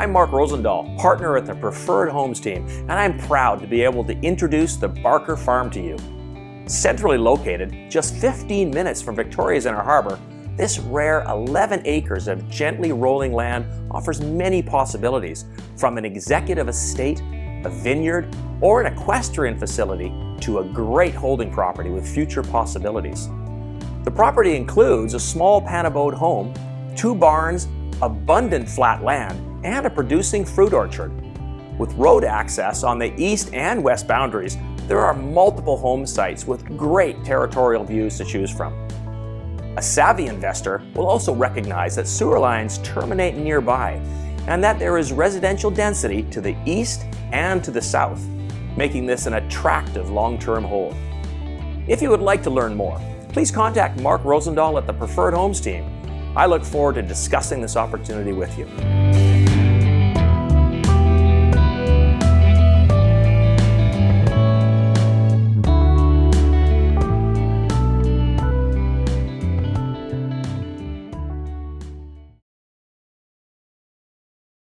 I'm Mark Rosendahl, partner at the Preferred Homes team, and I'm proud to be able to introduce the Barker Farm to you. Centrally located, just 15 minutes from Victoria's Inner Harbour, this rare 11 acres of gently rolling land offers many possibilities, from an executive estate, a vineyard, or an equestrian facility to a great holding property with future possibilities. The property includes a small abode home, 2 barns, abundant flat land, and a producing fruit orchard. With road access on the east and west boundaries, there are multiple home sites with great territorial views to choose from. A savvy investor will also recognize that sewer lines terminate nearby and that there is residential density to the east and to the south, making this an attractive long-term hold. If you would like to learn more, please contact Mark Rosendahl at the Preferred Homes team. I look forward to discussing this opportunity with you.